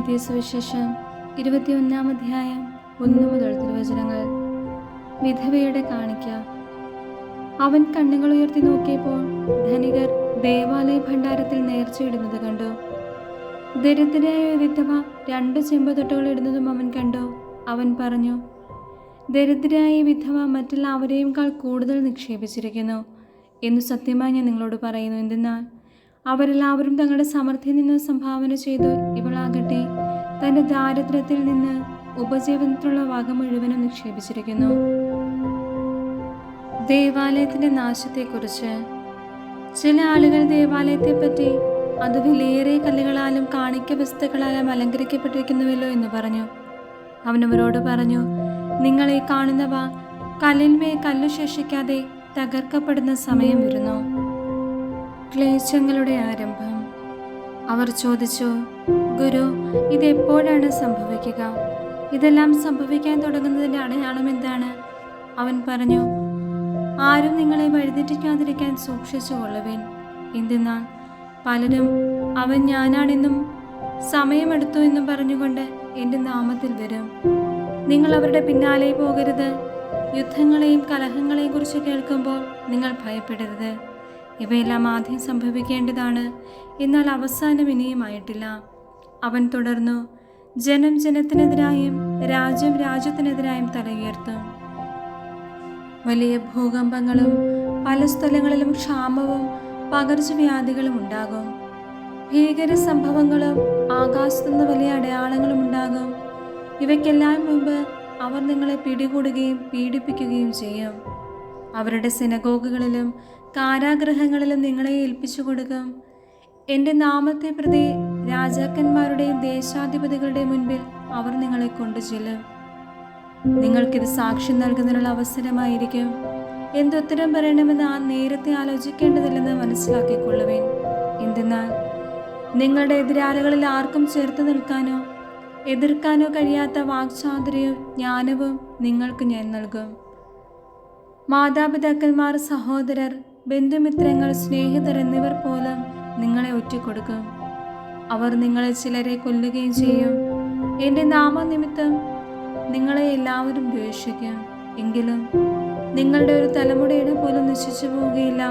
എഴുതിയ സുവിശേഷം 21-ാം അധ്യായം 1 മുതൽ തിരുവചനങ്ങൾ. വിധവയുടെ കാണിക്ക. അവൻ കണ്ണുകൾ ഉയർത്തി നോക്കിയപ്പോൾ ധനികർ ദേവാലയ ഭണ്ഡാരത്തിൽ നേർച്ചയിടുന്നത് കണ്ടു. ദരിദ്രയായ ഒരു വിധവ 2 ചെമ്പുതൊട്ടുകൾ ഇടുന്നതും അവൻ കണ്ടു. അവൻ പറഞ്ഞു, ദരിദ്രയായ ഈ വിധവ മറ്റെല്ലാവരെയുംക്കാൾ കൂടുതൽ നിക്ഷേപിച്ചിരിക്കുന്നു എന്ന് സത്യമായി ഞാൻ നിങ്ങളോട് പറയുന്നു. എന്തെന്നാൽ അവരെല്ലാവരും തങ്ങളുടെ സമൃദ്ധിയിൽ നിന്ന് സംഭാവന ചെയ്തു, ഇവളാകട്ടെ തൻ്റെ ദാരിദ്ര്യത്തിൽ നിന്ന് ഉപജീവനത്തിലുള്ള വക മുഴുവനും നിക്ഷേപിച്ചിരിക്കുന്നു. ദേവാലയത്തിൻ്റെ നാശത്തെക്കുറിച്ച്. ചില ആളുകൾ ദേവാലയത്തെപ്പറ്റി അത് വിലയേറിയ കല്ലുകളാലും കാണിക്ക വസ്തുക്കളാലും അലങ്കരിക്കപ്പെട്ടിരിക്കുന്നുവല്ലോ എന്ന് പറഞ്ഞു. അവൻ അവരോട് പറഞ്ഞു, നിങ്ങൾ ഈ കാണുന്നവ കല്ലിന്മേൽ കല്ലു ശേഷിക്കാതെ തകർക്കപ്പെടുന്ന സമയം വരുന്നു. ക്ലേശങ്ങളുടെ ആരംഭം. അവർ ചോദിച്ചു, ഗുരു, ഇതെപ്പോഴാണ് സംഭവിക്കുക? ഇതെല്ലാം സംഭവിക്കാൻ തുടങ്ങുന്നതിൻ്റെ അടയാളം എന്താണ്? അവൻ പറഞ്ഞു, ആരും നിങ്ങളെ വഴിതെറ്റിക്കാതിരിക്കാൻ സൂക്ഷിച്ചു കൊള്ളുവിൻ. എന്തെന്നാൽ പലരും അവൻ ഞാനാണെന്നും സമയമെടുത്തു എന്നും പറഞ്ഞുകൊണ്ട് എൻ്റെ നാമത്തിൽ വരും. നിങ്ങൾ അവരുടെ പിന്നാലെ പോകരുത്. യുദ്ധങ്ങളെയും കലഹങ്ങളെയും കുറിച്ച് കേൾക്കുമ്പോൾ നിങ്ങൾ ഭയപ്പെടരുത്. ഇവയെല്ലാം ആദ്യം സംഭവിക്കേണ്ടതാണ്, എന്നാൽ അവസാനം ഇനിയുമായിട്ടില്ല. അവൻ തുടർന്നു, ജനം ജനത്തിനെതിരായും രാജ്യം രാജ്യത്തിനെതിരായും തല ഉയർത്തും. വലിയ ഭൂകമ്പങ്ങളും പല സ്ഥലങ്ങളിലും ക്ഷാമവും പകർച്ചവ്യാധികളും ഉണ്ടാകും. ഭീകര സംഭവങ്ങളും ആകാശത്തുനിന്ന് വലിയ അടയാളങ്ങളും ഉണ്ടാകും. ഇവയ്ക്കെല്ലാം മുമ്പ് അവർ നിങ്ങളെ പിടികൂടുകയും പീഡിപ്പിക്കുകയും ചെയ്യും. അവരുടെ സിനഗോഗുകളിലും കാരാഗൃഹങ്ങളിലും നിങ്ങളെ ഏൽപ്പിച്ചു കൊടുക്കും. എൻ്റെ നാമത്തെ പ്രതി രാജാക്കന്മാരുടെയും ദേശാധിപതികളുടെയും മുൻപിൽ അവർ നിങ്ങളെ കൊണ്ടുചെല്ലും. നിങ്ങൾക്കിത് സാക്ഷ്യം നൽകുന്നതിനുള്ള അവസരമായിരിക്കും. എന്തുത്തരം പറയണമെന്ന് നേരത്തെ ആലോചിക്കേണ്ടതില്ലെന്ന് മനസ്സിലാക്കിക്കൊള്ളുവേൻ. എന്തെന്നാൽ നിങ്ങളുടെ എതിരാളികളിൽ ആർക്കും ചേർത്ത് നിൽക്കാനോ എതിർക്കാനോ കഴിയാത്ത വാക്ചാതുര്യവും ജ്ഞാനവും നിങ്ങൾക്ക് ഞാൻ നൽകും. മാതാപിതാക്കന്മാർ, സഹോദരർ, ബന്ധുമിത്രങ്ങൾ, സ്നേഹിതർ എന്നിവർ പോലും നിങ്ങളെ ഒറ്റിക്കൊടുക്കും. അവർ നിങ്ങളെ ചിലരെ കൊല്ലുകയും ചെയ്യും. എൻ്റെ നാമനിമിത്തം നിങ്ങളെ എല്ലാവരും ദ്വേഷിക്കും. എങ്കിലും നിങ്ങളുടെ ഒരു തലമുറയുടെ പോലും നശിച്ചു പോവുകയില്ല.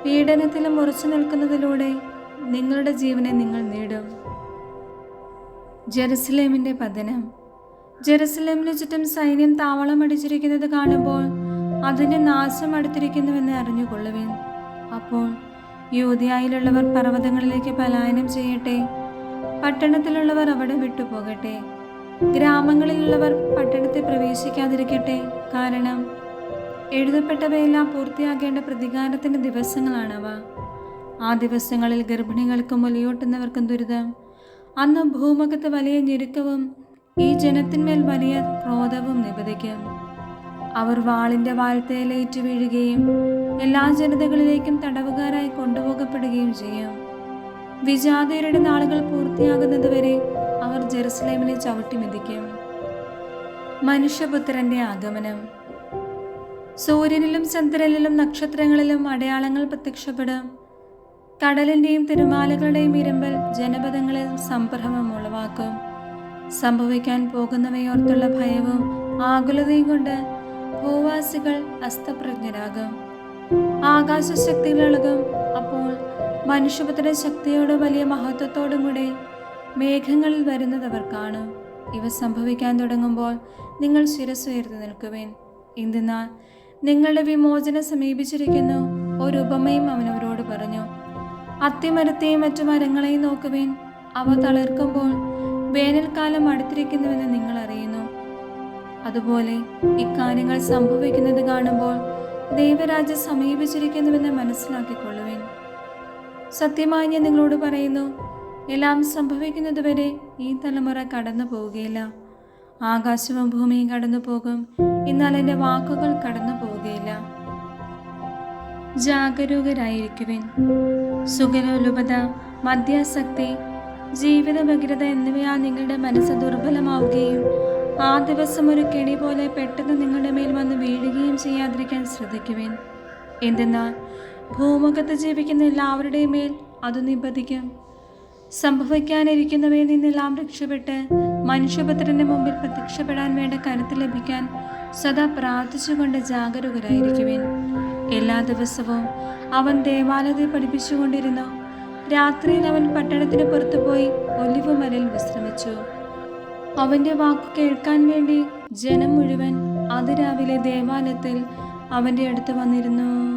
പീഡനത്തിലും ഉറച്ചു നിൽക്കുന്നതിലൂടെ നിങ്ങളുടെ ജീവനെ നിങ്ങൾ നേടും. ജെറുസലേമിൻ്റെ പതനം. ജെറുസലേമിന് ചുറ്റും സൈന്യം താവളമടിച്ചിരിക്കുന്നത് കാണുമ്പോൾ അതിൻ്റെ നാശം അടുത്തിരിക്കുന്നുവെന്ന് അറിഞ്ഞുകൊള്ളുവിൻ. അപ്പോൾ യൂദയായിലുള്ളവർ പർവ്വതങ്ങളിലേക്ക് പലായനം ചെയ്യട്ടെ. പട്ടണത്തിലുള്ളവർ അവിടെ വിട്ടുപോകട്ടെ. ഗ്രാമങ്ങളിലുള്ളവർ പട്ടണത്തെ പ്രവേശിക്കാതിരിക്കട്ടെ. കാരണം എഴുതപ്പെട്ടവയെല്ലാം പൂർത്തിയാകേണ്ട പ്രതികാരത്തിൻ്റെ ദിവസങ്ങളാണവ. ആ ദിവസങ്ങളിൽ ഗർഭിണികൾക്കും മുലയൂട്ടുന്നവർക്കും ദുരിതം. അന്ന് ഭൂമുഖത്ത് വലിയ ഞെരുക്കവും ഈ ജനത്തിന്മേൽ വലിയ ക്രോധവും നിപതിക്കും. അവർ വാളിൻ്റെ വാഴ്ത്തയിലേറ്റു വീഴുകയും എല്ലാ ജനതകളിലേക്കും തടവുകാരായി കൊണ്ടുപോകപ്പെടുകയും ചെയ്യും. വിജാതീയരുടെ നാളുകൾ പൂർത്തിയാകുന്നതുവരെ അവർ ജെറുസലേമിനെ ചവിട്ടിമെതിക്കും. മനുഷ്യപുത്രന്റെ ആഗമനം. സൂര്യനിലും ചന്ദ്രനിലും നക്ഷത്രങ്ങളിലും അടയാളങ്ങൾ പ്രത്യക്ഷപ്പെടും. കടലിൻ്റെയും തിരമാലകളുടെയും ഇരമ്പൽ ജനപദങ്ങളിൽ സംഭ്രമം ഉളവാക്കും. സംഭവിക്കാൻ പോകുന്നവയോർത്തുള്ള ഭയവും ആകുലതയും കൊണ്ട് ഭൂവാസികൾ അസ്തപ്രജ്ഞരാകും. ആകാശശക്തികൾ ഇളകും. അപ്പോൾ മനുഷ്യപുത്രന്റെ ശക്തിയോട് വലിയ മഹത്വത്തോടും കൂടെ മേഘങ്ങളിൽ വരുന്നത് അവർ കാണും. ഇവ സംഭവിക്കാൻ തുടങ്ങുമ്പോൾ നിങ്ങൾ ശിരസ്സുയർത്തി നിൽക്കുവേൻ. എന്തെന്നാൽ നിങ്ങളുടെ വിമോചനം സമീപിച്ചിരിക്കുന്നു. ഒരു ഉപമയും അവനവരോട് പറഞ്ഞു. അത്തിമരത്തെയും മറ്റു മരങ്ങളെയും നോക്കുവേൻ. അവ തളിർക്കുമ്പോൾ വേനൽക്കാലം അടുത്തിരിക്കുന്നുവെന്ന് നിങ്ങൾ അറിയുന്നു. അതുപോലെ ഇക്കാര്യങ്ങൾ സംഭവിക്കുന്നത് കാണുമ്പോൾ ദൈവരാജ്യം സമീപിച്ചിരിക്കുന്നുവെന്ന് മനസ്സിലാക്കിക്കൊള്ളുവേൻ. സത്യമായി ഞാൻ നിങ്ങളോട് പറയുന്നു, എല്ലാം സംഭവിക്കുന്നതുവരെ ഈ തലമുറ കടന്നു പോവുകയില്ല. ആകാശവും ഭൂമിയും കടന്നു പോകും, എന്നാൽ എൻ്റെ വാക്കുകൾ കടന്നു പോവുകയില്ല. ജാഗരൂകരായിരിക്കുവിൻ. സുഖലോലുപത, മദ്യാസക്തി, ജീവിത വ്യഗ്രത എന്നിവയാൽ നിങ്ങളുടെ മനസ്സ് ദുർബലമാവുകയും ആ ദിവസം ഒരു കെണി പോലെ പെട്ടെന്ന് നിങ്ങളുടെ മേൽ വന്ന് വീഴുകയും ചെയ്യാതിരിക്കാൻ ശ്രദ്ധിക്കുവിൻ. എന്തെന്നാൽ ഭൂമുഖത്ത് ജീവിക്കുന്ന എല്ലാവരുടെയും മേൽ അത് നിബന്ധിക്കും. സംഭവിക്കാനിരിക്കുന്നവയിൽ നിന്നെല്ലാം രക്ഷപ്പെട്ട് മനുഷ്യപുത്രന്റെ മുമ്പിൽ പ്രത്യക്ഷപ്പെടാൻ വേണ്ട കരുത്ത് ലഭിക്കാൻ സദാ പ്രാർത്ഥിച്ചുകൊണ്ട് ജാഗരൂകരായിരിക്കുവിൻ. എല്ലാ ദിവസവും അവൻ ദേവാലയത്തിൽ പഠിപ്പിച്ചുകൊണ്ടിരുന്നു. രാത്രിയിൽ അവൻ പട്ടണത്തിന് പുറത്തുപോയി ഒലിവ് മലയിൽ വിശ്രമിച്ചു. അവന്റെ വാക്കു കേൾക്കാൻ വേണ്ടി ജനം മുഴുവൻ അതിരാവിലെ ദേവാലയത്തിൽ അവന്റെ അടുത്ത് വന്നിരുന്നു.